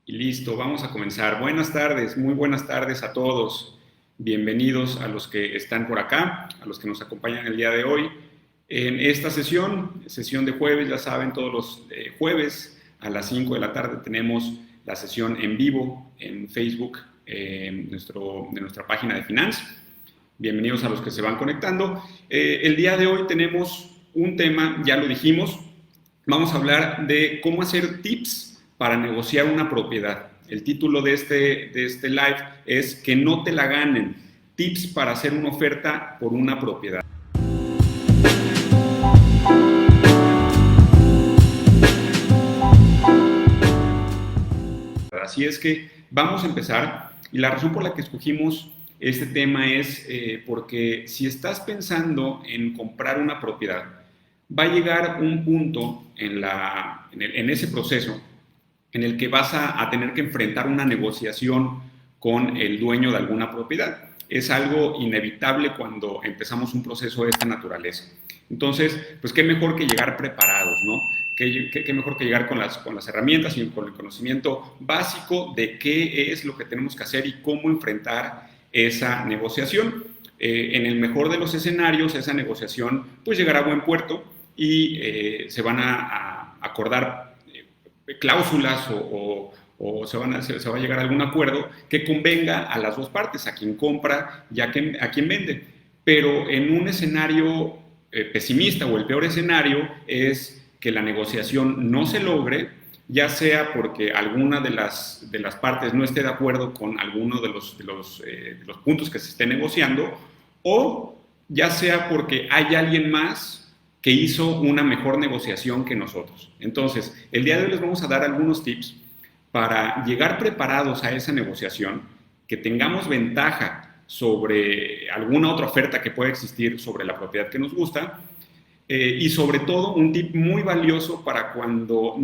Y listo, vamos a comenzar. Buenas tardes, muy buenas tardes a todos. Bienvenidos a los que están por acá, a los que nos acompañan el día de hoy. En esta sesión de jueves, ya saben, todos los jueves a las 5 de la tarde tenemos la sesión en vivo en Facebook de nuestra página de Finance. Bienvenidos a los que se van conectando. El día de hoy tenemos un tema, ya lo dijimos, vamos a hablar de cómo hacer tips para negociar una propiedad. El título de este live es Que no te la ganen, tips para hacer una oferta por una propiedad. Así es que vamos a empezar, y la razón por la que escogimos este tema es porque si estás pensando en comprar una propiedad, va a llegar un punto en ese proceso en el que vas a tener que enfrentar una negociación con el dueño de alguna propiedad. Es algo inevitable cuando empezamos un proceso de esta naturaleza. Entonces, pues qué mejor que llegar preparados, ¿no? Qué mejor que llegar con las herramientas y con el conocimiento básico de qué es lo que tenemos que hacer y cómo enfrentar esa negociación. En el mejor de los escenarios, esa negociación pues llegará a buen puerto y se van a acordar cláusulas o se va a llegar a algún acuerdo que convenga a las dos partes, a quien compra y a quien vende. Pero en un escenario pesimista o el peor escenario es que la negociación no se logre, ya sea porque alguna de las partes no esté de acuerdo con alguno de los puntos que se esté negociando, o ya sea porque hay alguien más que hizo una mejor negociación que nosotros. Entonces, el día de hoy les vamos a dar algunos tips para llegar preparados a esa negociación, que tengamos ventaja sobre alguna otra oferta que pueda existir sobre la propiedad que nos gusta, y sobre todo un tip muy valioso para cuando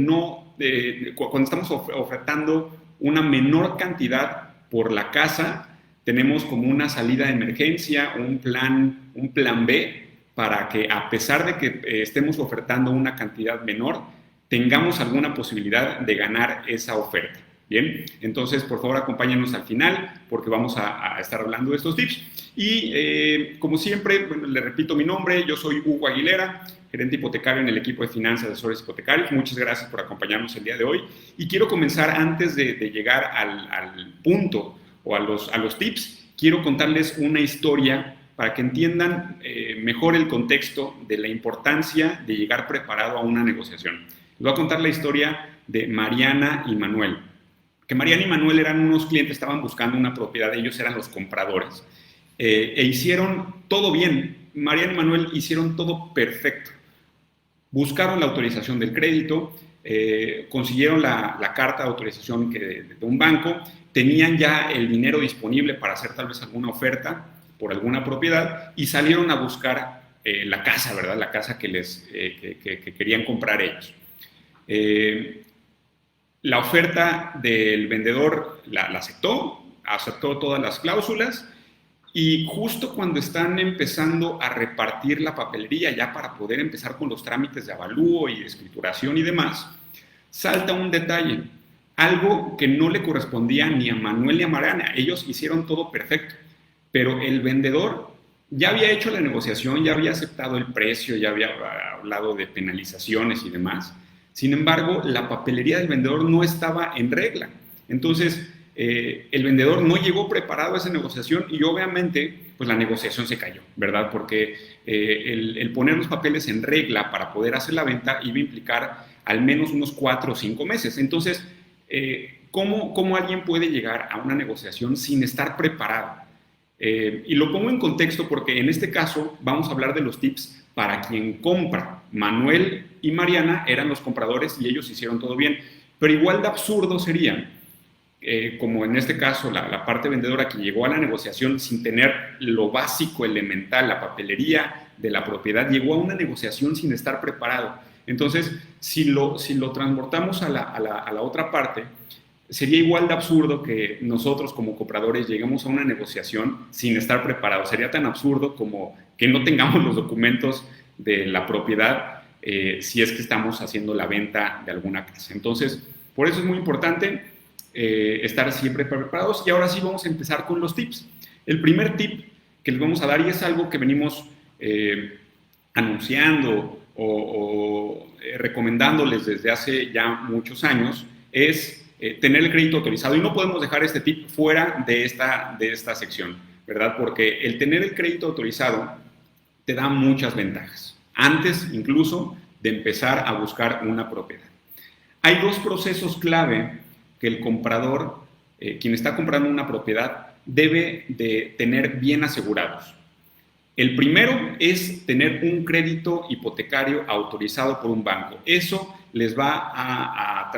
estamos ofertando una menor cantidad por la casa, tenemos como una salida de emergencia, un plan B, para que a pesar de que estemos ofertando una cantidad menor, tengamos alguna posibilidad de ganar esa oferta. Bien, entonces por favor acompáñenos al final porque vamos a estar hablando de estos tips. Y como siempre, bueno, le repito mi nombre, yo soy Hugo Aguilera, gerente hipotecario en el equipo de finanzas de asesores hipotecarios. Muchas gracias por acompañarnos el día de hoy. Y quiero comenzar antes de llegar al punto o a los tips, quiero contarles una historia para que entiendan mejor el contexto de la importancia de llegar preparado a una negociación. Les voy a contar la historia de Mariana y Manuel. Que Mariana y Manuel eran unos clientes, estaban buscando una propiedad, ellos eran los compradores. E hicieron todo bien. Mariana y Manuel hicieron todo perfecto. Buscaron la autorización del crédito, consiguieron la carta de autorización de un banco, tenían ya el dinero disponible para hacer tal vez alguna oferta por alguna propiedad y salieron a buscar la casa, ¿verdad? La casa que querían comprar ellos. La oferta del vendedor la aceptó todas las cláusulas, y justo cuando están empezando a repartir la papelería ya para poder empezar con los trámites de avalúo y de escrituración y demás, salta un detalle, algo que no le correspondía ni a Manuel ni a Mariana. Ellos hicieron todo perfecto, pero el vendedor ya había hecho la negociación, ya había aceptado el precio, ya había hablado de penalizaciones y demás. Sin embargo, la papelería del vendedor no estaba en regla. Entonces, el vendedor no llegó preparado a esa negociación y obviamente pues la negociación se cayó, ¿verdad? Porque el poner los papeles en regla para poder hacer la venta iba a implicar al menos unos 4 o 5 meses. Entonces, ¿cómo alguien puede llegar a una negociación sin estar preparado? Y lo pongo en contexto porque en este caso vamos a hablar de los tips para quien compra. Manuel y Mariana eran los compradores y ellos hicieron todo bien, pero igual de absurdo sería, como en este caso la parte vendedora que llegó a la negociación sin tener lo básico, elemental, la papelería de la propiedad, llegó a una negociación sin estar preparado. Entonces, si lo transportamos a la otra parte, sería igual de absurdo que nosotros como compradores lleguemos a una negociación sin estar preparados. Sería tan absurdo como que no tengamos los documentos de la propiedad si es que estamos haciendo la venta de alguna casa. Entonces, por eso es muy importante estar siempre preparados. Y ahora sí vamos a empezar con los tips. El primer tip que les vamos a dar, y es algo que venimos anunciando o recomendándoles desde hace ya muchos años, es tener el crédito autorizado. Y no podemos dejar este tip fuera de esta sección, ¿verdad? Porque el tener el crédito autorizado te da muchas ventajas, antes incluso de empezar a buscar una propiedad. Hay dos procesos clave que el comprador, quien está comprando una propiedad, debe de tener bien asegurados. El primero es tener un crédito hipotecario autorizado por un banco. Eso le va a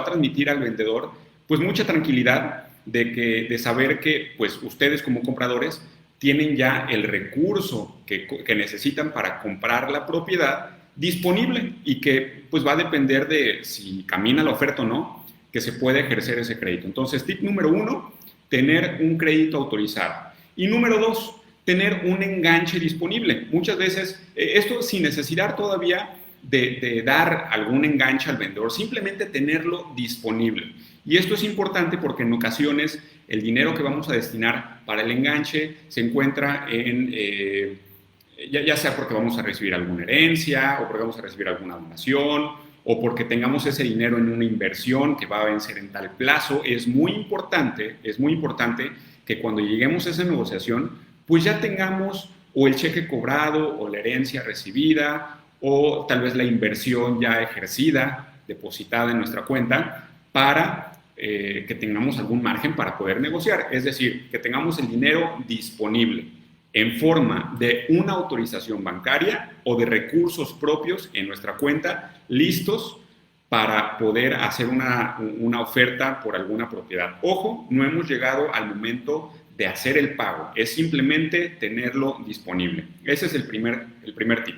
transmitir al vendedor pues mucha tranquilidad de saber que pues ustedes como compradores tienen ya el recurso que necesitan para comprar la propiedad disponible y que pues va a depender de si camina la oferta o no, que se puede ejercer ese crédito. Entonces, tip número 1, tener un crédito autorizado. Y número 2, tener un enganche disponible. Muchas veces, esto sin necesidad todavía de dar algún enganche al vendedor, simplemente tenerlo disponible. Y esto es importante porque en ocasiones el dinero que vamos a destinar para el enganche se encuentra en, ya sea porque vamos a recibir alguna herencia o porque vamos a recibir alguna donación o porque tengamos ese dinero en una inversión que va a vencer en tal plazo. Es muy importante que cuando lleguemos a esa negociación, pues ya tengamos o el cheque cobrado o la herencia recibida o tal vez la inversión ya ejercida, depositada en nuestra cuenta, para que tengamos algún margen para poder negociar. Es decir, que tengamos el dinero disponible en forma de una autorización bancaria o de recursos propios en nuestra cuenta, listos para poder hacer una oferta por alguna propiedad. Ojo, no hemos llegado al momento de hacer el pago, es simplemente tenerlo disponible. Ese es el primer tip.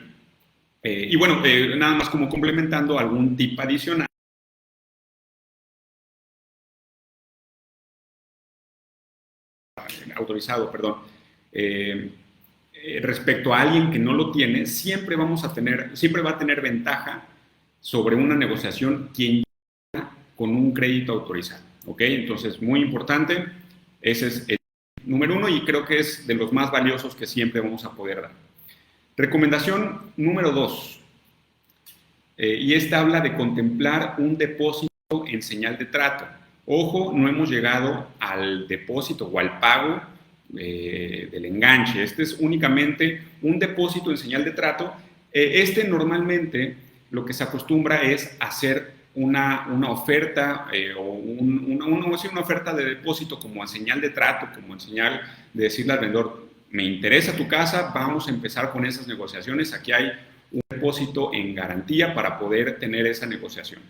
Y bueno, nada más como complementando algún tip adicional. Autorizado, perdón. Respecto a alguien que no lo tiene, siempre va a tener ventaja sobre una negociación quien llega con un crédito autorizado. ¿Ok? Entonces, muy importante, ese es el número 1 y creo que es de los más valiosos que siempre vamos a poder dar. Recomendación número 2, y esta habla de contemplar un depósito en señal de trato. Ojo, no hemos llegado al depósito o al pago del enganche. Este es únicamente un depósito en señal de trato. Normalmente lo que se acostumbra es hacer una oferta o una oferta de depósito como en señal de trato, como en señal de decirle al vendedor, me interesa tu casa, vamos a empezar con esas negociaciones, aquí hay un depósito en garantía para poder tener esa negociación.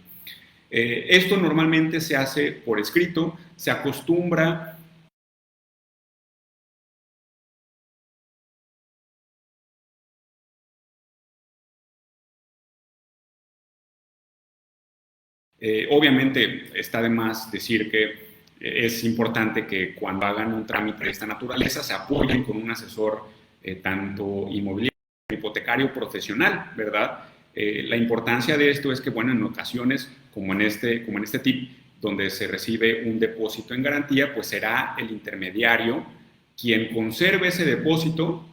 Esto normalmente se hace por escrito, se acostumbra obviamente está de más decir que es importante que cuando hagan un trámite de esta naturaleza se apoyen con un asesor tanto inmobiliario como hipotecario profesional, ¿verdad? La importancia de esto es que, bueno, en ocasiones, como en este tip, donde se recibe un depósito en garantía, pues será el intermediario quien conserve ese depósito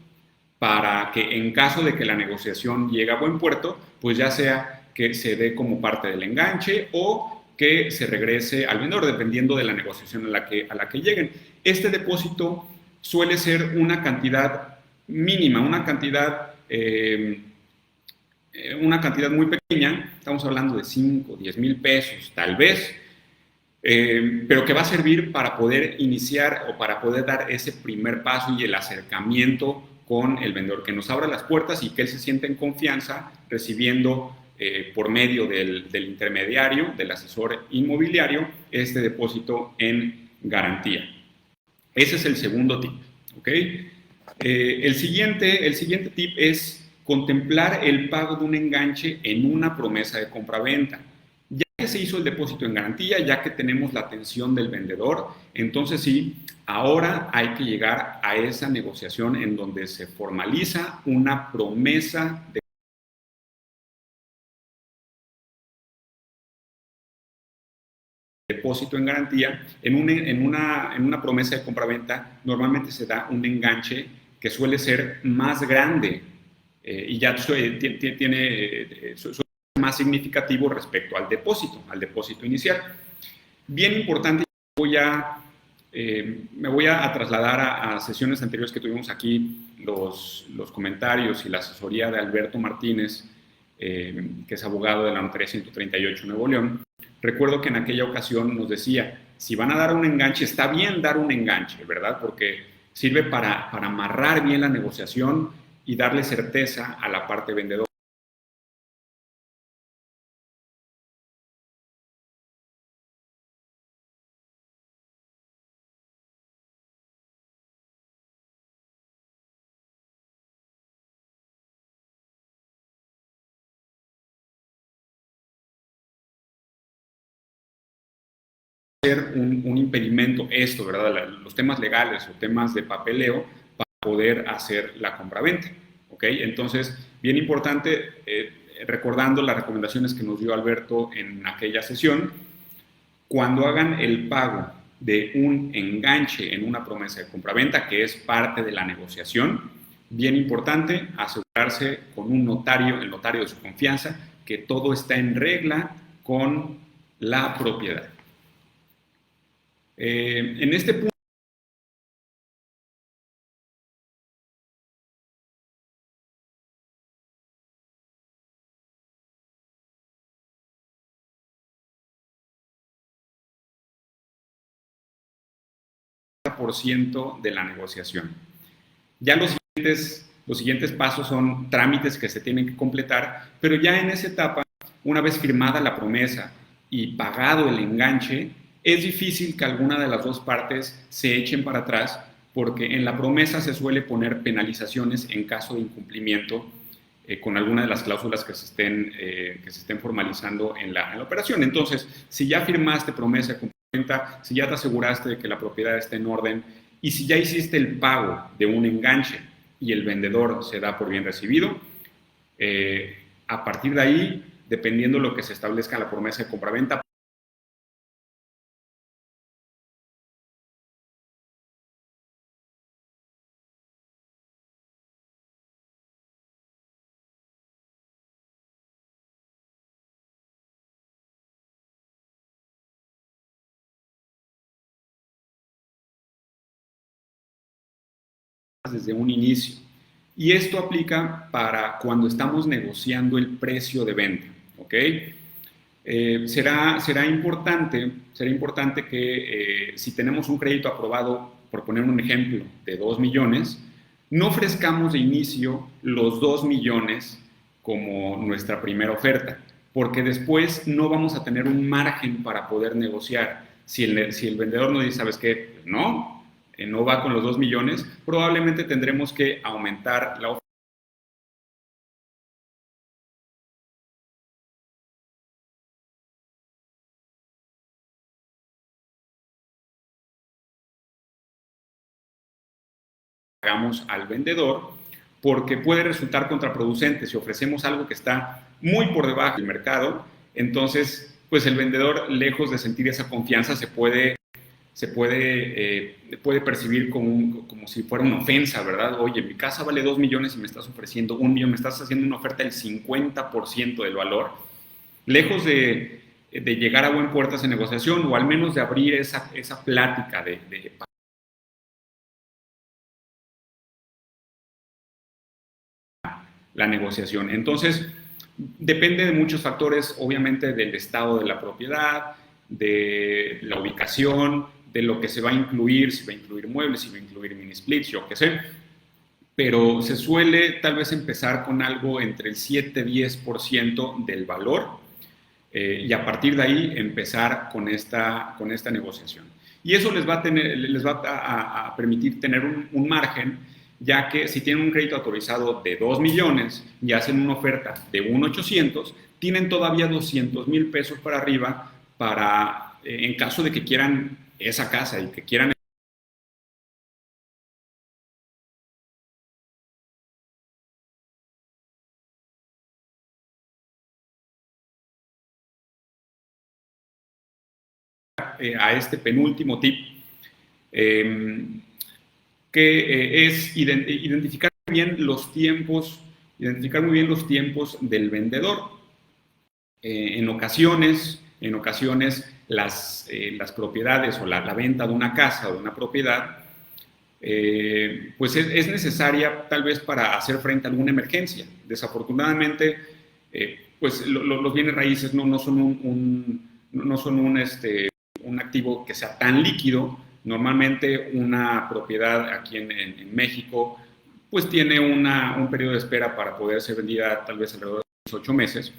para que en caso de que la negociación llegue a buen puerto, pues ya sea que se dé como parte del enganche o que se regrese al vendedor, dependiendo de la negociación a la que lleguen. Este depósito suele ser una cantidad mínima, una cantidad muy pequeña, estamos hablando de 5, 10 mil pesos, tal vez, pero que va a servir para poder iniciar o para poder dar ese primer paso y el acercamiento con el vendedor, que nos abra las puertas y que él se sienta en confianza recibiendo por medio del intermediario, del asesor inmobiliario, este depósito en garantía. Ese es el segundo tip, ¿ok? El siguiente tip es contemplar el pago de un enganche en una promesa de compraventa. Ya que se hizo el depósito en garantía, ya que tenemos la atención del vendedor, entonces sí, ahora hay que llegar a esa negociación en donde se formaliza una promesa de depósito depósito en garantía, en una promesa de compraventa normalmente se da un enganche que suele ser más grande y ya tiene más significativo respecto al depósito inicial. Bien importante, me voy a trasladar a sesiones anteriores que tuvimos aquí, los comentarios y la asesoría de Alberto Martínez, que es abogado de la Notaría 138 Nuevo León. Recuerdo que en aquella ocasión nos decía, si van a dar un enganche, está bien dar un enganche, ¿verdad? Porque sirve para amarrar bien la negociación y darle certeza a la parte vendedora. Ser un impedimento esto, ¿verdad? Los temas legales o temas de papeleo para poder hacer la compraventa, ¿ok? Entonces, bien importante, recordando las recomendaciones que nos dio Alberto en aquella sesión, cuando hagan el pago de un enganche en una promesa de compraventa, que es parte de la negociación, bien importante asegurarse con un notario, el notario de su confianza, que todo está en regla con la propiedad. En este punto, por ciento de la negociación. Ya los siguientes pasos son trámites que se tienen que completar, pero ya en esa etapa, una vez firmada la promesa y pagado el enganche, es difícil que alguna de las dos partes se echen para atrás porque en la promesa se suele poner penalizaciones en caso de incumplimiento con alguna de las cláusulas que se estén formalizando en la operación. Entonces, si ya firmaste promesa de compraventa, si ya te aseguraste de que la propiedad está en orden y si ya hiciste el pago de un enganche y el vendedor se da por bien recibido, a partir de ahí, dependiendo de lo que se establezca en la promesa de compraventa, desde un inicio. Y esto aplica para cuando estamos negociando el precio de venta, ¿ok? Será importante que si tenemos un crédito aprobado, por poner un ejemplo, de 2 millones, no ofrezcamos de inicio los 2 millones como nuestra primera oferta, porque después no vamos a tener un margen para poder negociar. Si el vendedor nos dice, ¿sabes qué? No, no va con los 2 millones, probablemente tendremos que aumentar la oferta. Hagamos al vendedor, porque puede resultar contraproducente si ofrecemos algo que está muy por debajo del mercado. Entonces, pues el vendedor, lejos de sentir esa confianza, puede percibir como si fuera una ofensa, ¿verdad? Oye, mi casa vale 2 millones y me estás ofreciendo 1 millón, me estás haciendo una oferta del 50% del valor. Lejos de llegar a buen puerto esa negociación, o al menos de abrir esa plática de la negociación. Entonces, depende de muchos factores, obviamente del estado de la propiedad, de la ubicación, de lo que se va a incluir, si va a incluir muebles, si va a incluir mini splits, yo qué sé. Pero se suele tal vez empezar con algo entre el 7-10% del valor y a partir de ahí empezar con esta negociación. Y eso les va a permitir tener un margen, ya que si tienen un crédito autorizado de 2 millones y hacen una oferta de 1,800, tienen todavía 200,000 pesos para arriba en caso de que quieran esa casa y que quieran pasar a este penúltimo tip, que es identificar muy bien los tiempos del vendedor. En ocasiones las propiedades o la venta de una casa o de una propiedad pues es necesaria tal vez para hacer frente a alguna emergencia. Desafortunadamente, pues los bienes raíces no son un activo que sea tan líquido. Normalmente una propiedad aquí en México pues tiene un periodo de espera para poder ser vendida tal vez alrededor de 8 meses.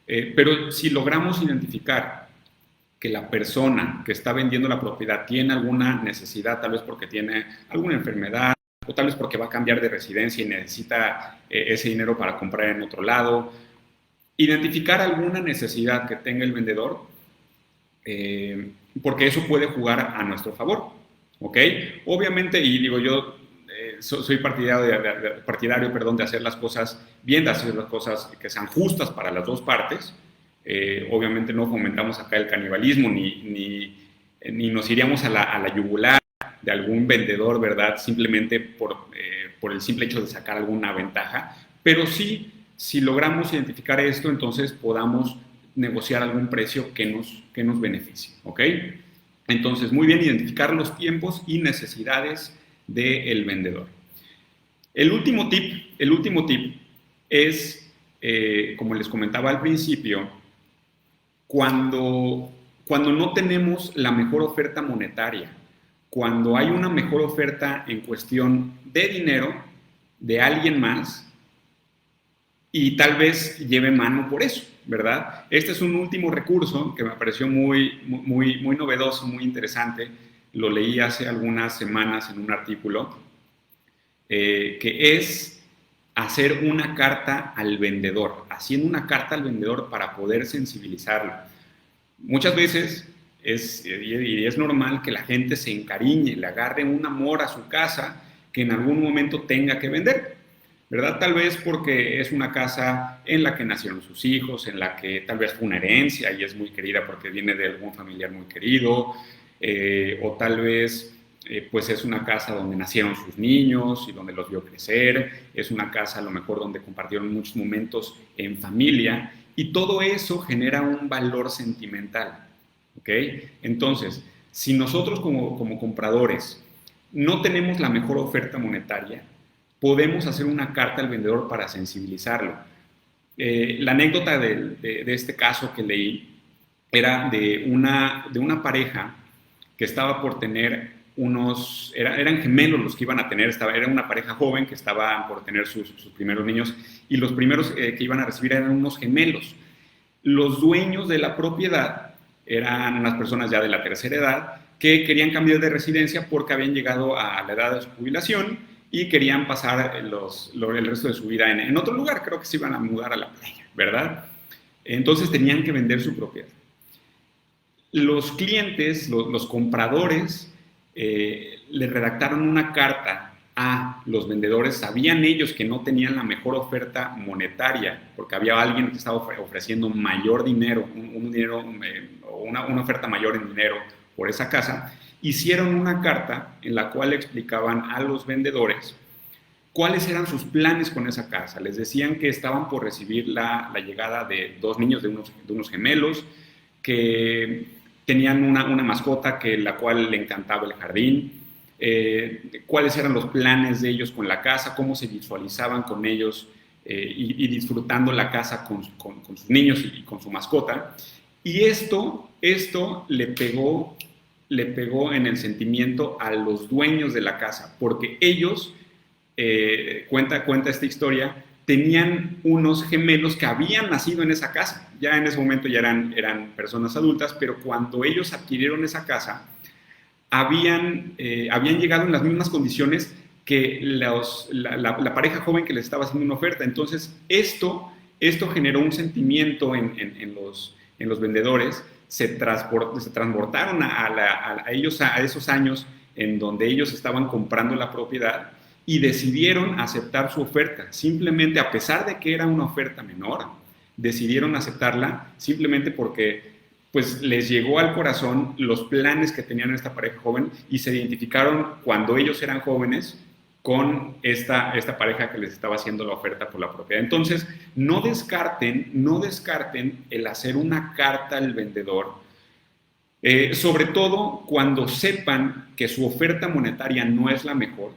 Pero si logramos identificar que la persona que está vendiendo la propiedad tiene alguna necesidad, tal vez porque tiene alguna enfermedad, o tal vez porque va a cambiar de residencia y necesita ese dinero para comprar en otro lado, identificar alguna necesidad que tenga el vendedor, porque eso puede jugar a nuestro favor, ¿ok? Obviamente, y digo yo, soy partidario de hacer las cosas bien, de hacer las cosas que sean justas para las dos partes. Obviamente no fomentamos acá el canibalismo, ni nos iríamos a la yugular de algún vendedor, ¿verdad? Simplemente por el simple hecho de sacar alguna ventaja, pero sí, si logramos identificar esto, entonces podamos negociar algún precio que nos beneficie, ¿ok? Entonces, muy bien, identificar los tiempos y necesidades del vendedor. El último tip es, como les comentaba al principio, cuando no tenemos la mejor oferta monetaria, cuando hay una mejor oferta en cuestión de dinero de alguien más y tal vez lleve mano por eso, ¿verdad? Este es un último recurso que me pareció muy novedoso, muy interesante. Lo leí hace algunas semanas en un artículo, que es hacer una carta al vendedor, haciendo una carta al vendedor para poder sensibilizarlo. Muchas veces es normal que la gente se encariñe, le agarre un amor a su casa que en algún momento tenga que vender, ¿verdad? Tal vez porque es una casa en la que nacieron sus hijos, en la que tal vez fue una herencia y es muy querida porque viene de algún familiar muy querido, o tal vez pues es una casa donde nacieron sus niños y donde los vio crecer, es una casa a lo mejor donde compartieron muchos momentos en familia, y todo eso genera un valor sentimental, ¿ok? Entonces, si nosotros como compradores no tenemos la mejor oferta monetaria, podemos hacer una carta al vendedor para sensibilizarlo. La anécdota de este caso que leí era de una pareja que estaba por tener eran gemelos los que iban a tener, era una pareja joven que estaba por tener sus primeros niños, y los primeros que iban a recibir eran unos gemelos. Los dueños de la propiedad eran unas personas ya de la tercera edad que querían cambiar de residencia porque habían llegado a la edad de su jubilación y querían pasar el resto de su vida en otro lugar. Creo que se iban a mudar a la playa, ¿verdad? Entonces tenían que vender su propiedad. Los clientes, los compradores, le redactaron una carta a los vendedores. Sabían ellos que no tenían la mejor oferta monetaria porque había alguien que estaba ofreciendo mayor dinero, una oferta mayor en dinero por esa casa. Hicieron una carta en la cual explicaban a los vendedores cuáles eran sus planes con esa casa. Les decían que estaban por recibir la llegada de dos niños, de unos gemelos, que tenían una mascota la cual le encantaba el jardín, cuáles eran los planes de ellos con la casa, cómo se visualizaban con ellos y disfrutando la casa con sus niños y con su mascota. Y esto le pegó en el sentimiento a los dueños de la casa, porque ellos, cuenta esta historia, tenían unos gemelos que habían nacido en esa casa. Ya en ese momento ya eran personas adultas, pero cuando ellos adquirieron esa casa, habían llegado en las mismas condiciones que la pareja joven que les estaba haciendo una oferta. Entonces, esto generó un sentimiento en los vendedores. Se transportaron a esos años en donde ellos estaban comprando la propiedad y decidieron aceptar su oferta. Simplemente, a pesar de que era una oferta menor, decidieron aceptarla simplemente porque pues les llegó al corazón los planes que tenían esta pareja joven y se identificaron cuando ellos eran jóvenes con esta pareja que les estaba haciendo la oferta por la propiedad. Entonces, no descarten el hacer una carta al vendedor, sobre todo cuando sepan que su oferta monetaria no es la mejor,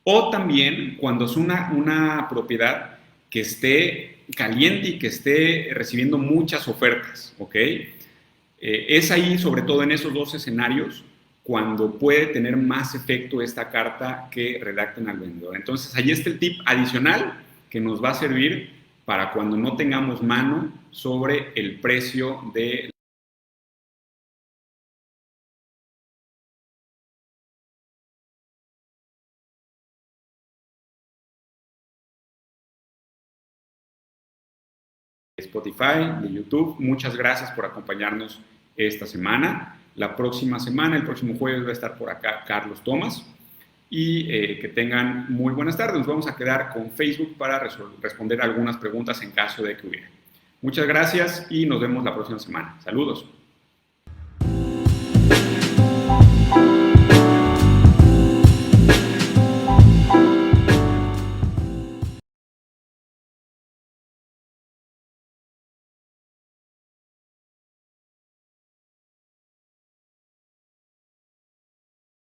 o también cuando es una propiedad que esté caliente y que esté recibiendo muchas ofertas, ¿ok? Es ahí, sobre todo en esos dos escenarios, cuando puede tener más efecto esta carta que redacten al vendedor. Entonces, ahí está el tip adicional que nos va a servir para cuando no tengamos mano sobre el precio de Spotify, de YouTube. Muchas gracias por acompañarnos esta semana. La próxima semana, el próximo jueves, va a estar por acá Carlos Tomás. Y que tengan muy buenas tardes. Nos vamos a quedar con Facebook para responder algunas preguntas en caso de que hubiera. Muchas gracias y nos vemos la próxima semana. Saludos.